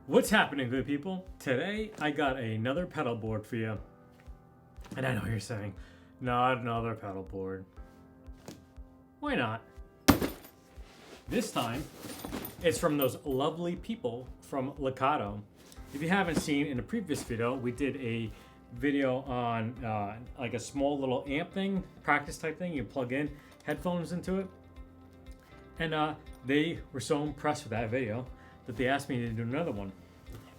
What's happening, good people? Today I got another pedal board for you. And I know you're saying, not another pedal board. Why not? This time, it's from those lovely people from Lekato. If you haven't seen, in the previous video, we did a video on like a small little amp thing, practice type thing. You plug in headphones into it. And they were so impressed with that video that they asked me to do another one.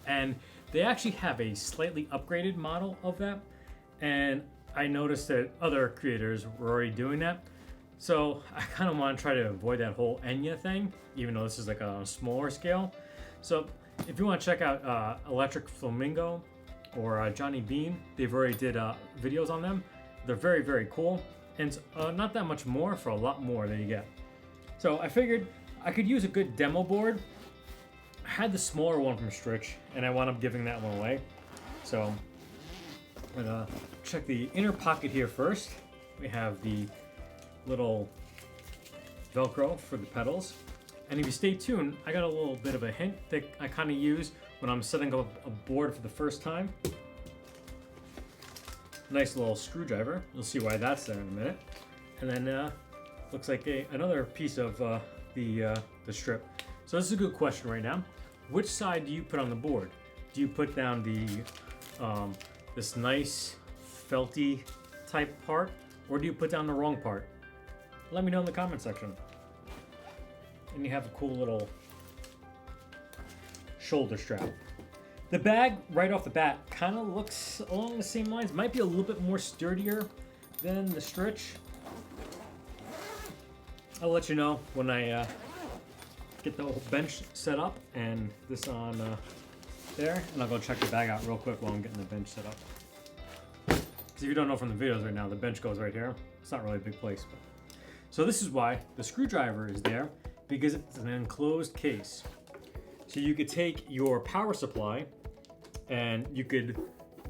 And they actually have a slightly upgraded model of that. And I noticed that other creators were already doing that. So I kind of want to try to avoid that whole Enya thing, even though this is like a smaller scale. So if you want to check out Electric Flamingo or Johnny Bean, they've already did videos on them. They're very, very cool. And it's not that much more for a lot more that you get. So I figured I could use a good demo board. I had the smaller one from Stritch, and I wound up giving that one away. So I'm gonna check the inner pocket here first. We have the little Velcro for the pedals. And if you stay tuned, I got a little bit of a hint that I kind of use when I'm setting up a board for the first time. Nice little screwdriver. You'll see why that's there in a minute. And then looks like another piece of the strip. So this is a good question right now. Which side do you put on the board? Do you put down the this nice felty type part, or do you put down the wrong part? Let me know in the comment section. And you have a cool little shoulder strap. The bag, right off the bat, kind of looks along the same lines. Might be a little bit more sturdier than the Stritch. I'll let you know when I get the whole bench set up and this on there, and I'll go check the bag out real quick while I'm getting the bench set up. Because if you don't know from the videos right now, the bench goes right here. It's not really a big place. But. So this is why the screwdriver is there, because it's an enclosed case. So you could take your power supply and you could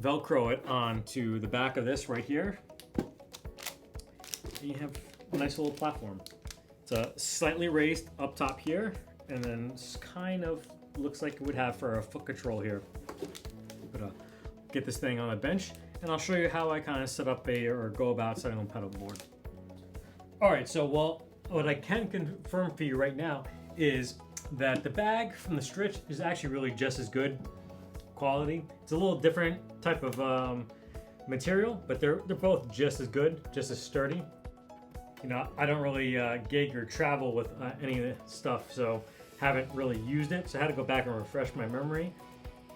Velcro it onto the back of this right here. And you have a nice little platform. It's slightly raised up top here, and then it's kind of looks like it would have for a foot control here. But get this thing on the bench, and I'll show you how I kind of set up or go about setting on pedal board. All right, so what I can confirm for you right now is that the bag from the Stritch is actually really just as good quality. It's a little different type of material, but they're both just as good, just as sturdy. You know, I don't really gig or travel with any of the stuff, so haven't really used it. So I had to go back and refresh my memory.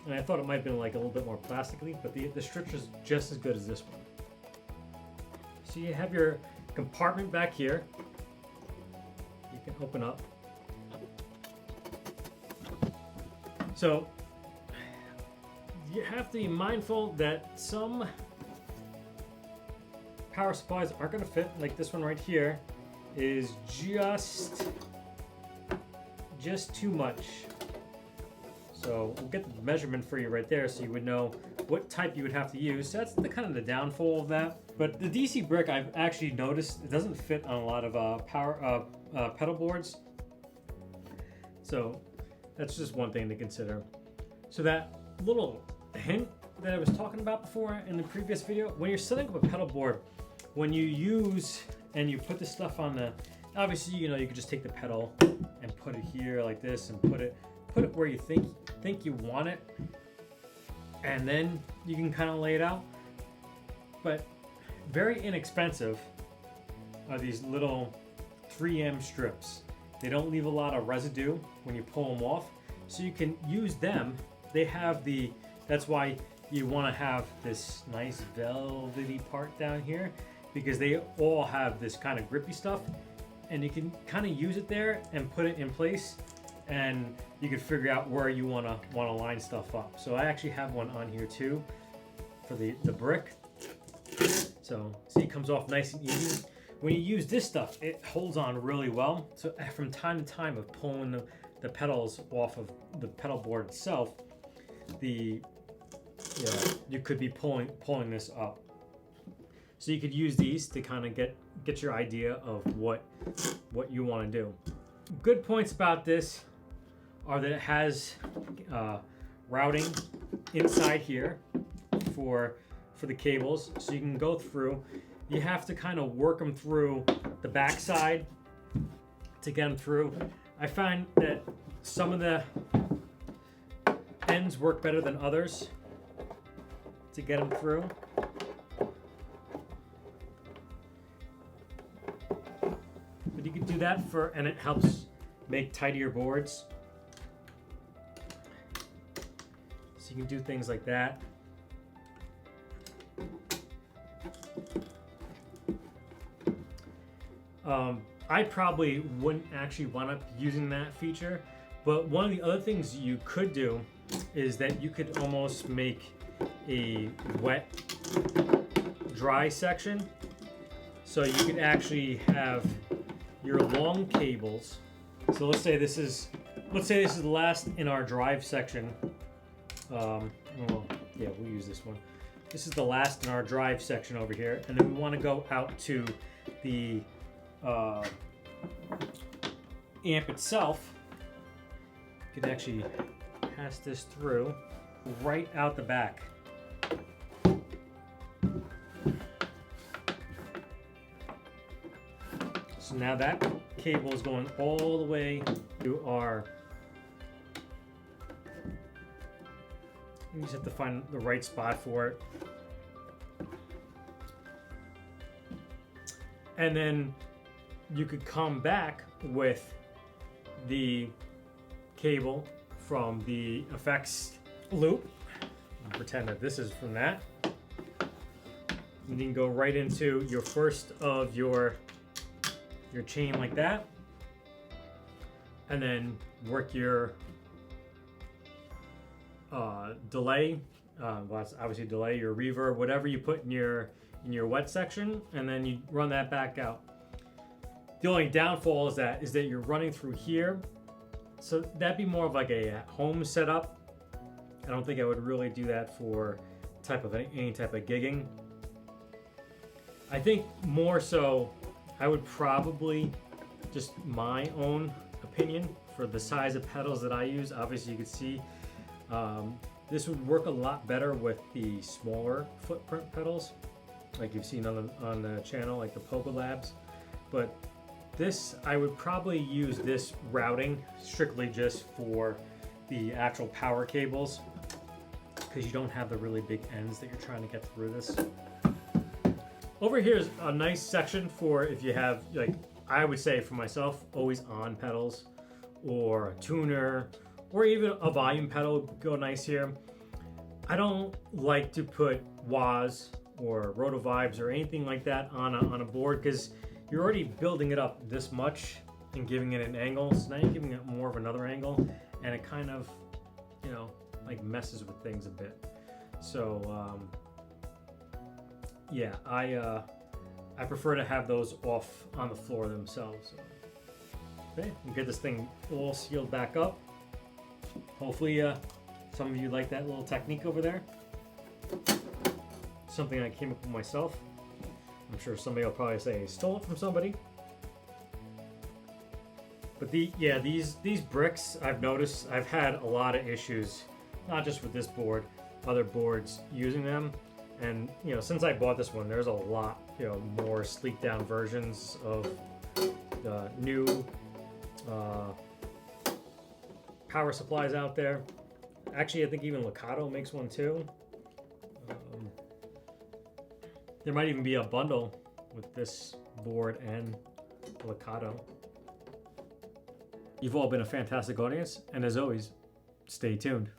And I thought it might have been like a little bit more plastically, but the Stritch is just as good as this one. So you have your compartment back here. You can open up. So you have to be mindful that some power supplies aren't going to fit. Like this one right here is just too much. So we'll get the measurement for you right there, so you would know what type you would have to use. So that's the kind of the downfall of that. But the DC brick, I've actually noticed it doesn't fit on a lot of pedal boards. So that's just one thing to consider. So that little hint that I was talking about before in the previous video, when you're setting up a pedal board, when you use and you put the stuff on the, obviously, you know, you could just take the pedal and put it here like this and put it where you think you want it, and then you can kind of lay it out. But very inexpensive are these little 3M strips. They don't leave a lot of residue when you pull them off, so you can use them. They have that's why you want to have this nice velvety part down here, because they all have this kind of grippy stuff, and you can kind of use it there and put it in place, and you can figure out where you want to line stuff up. So I actually have one on here too for the brick. So see, it comes off nice and easy. When you use this stuff, it holds on really well. So from time to time of pulling the pedals off of the pedal board itself, you could be pulling this up. So you could use these to kind of get your idea of what you want to do. Good points about this are that it has routing inside here for the cables, so you can go through. You have to kind of work them through the backside to get them through. I find that some of the ends work better than others to get them through. But you can do that and it helps make tidier boards. So you can do things like that. I probably wouldn't actually wind up using that feature, but one of the other things you could do is that you could almost make a wet dry section. So you could actually have your long cables. So let's say this is the last in our drive section. Well, yeah, we'll use this one. This is the last in our drive section over here, and then we want to go out to the amp itself. You can actually pass this through right out the back. So now that cable is going all the way to our... You just have to find the right spot for it. And then you could come back with the cable from the effects loop. I'll pretend that this is from that. And you can go right into your first of your chain like that. And then work your delay. Well, that's obviously delay, your reverb, whatever you put in your wet section, and then you run that back out. The only downfall is that you're running through here, so that'd be more of like a home setup. I don't think I would really do that for any type of gigging. I think more so, I would probably, just my own opinion, for the size of pedals that I use. Obviously, you can see this would work a lot better with the smaller footprint pedals, like you've seen on the channel, like the Pogo Labs. But this, I would probably use this routing strictly just for the actual power cables, because you don't have the really big ends that you're trying to get through this. Over here is a nice section for if you have, like, I would say for myself, always on pedals, or a tuner, or even a volume pedal would go nice here. I don't like to put wahs or rotovibes or anything like that on a board, because you're already building it up this much and giving it an angle. So now you're giving it more of another angle, and it kind of, like messes with things a bit. So yeah, I prefer to have those off on the floor themselves. Okay, we'll get this thing all sealed back up. Hopefully some of you like that little technique over there. Something I came up with myself. I'm sure somebody will probably say I stole it from somebody. But these bricks, I've noticed, I've had a lot of issues, not just with this board, other boards using them. And since I bought this one, there's a lot more sleek down versions of the new power supplies out there. Actually, I think even Lekato makes one too. There might even be a bundle with this board and Lekato. You've all been a fantastic audience, and as always, stay tuned.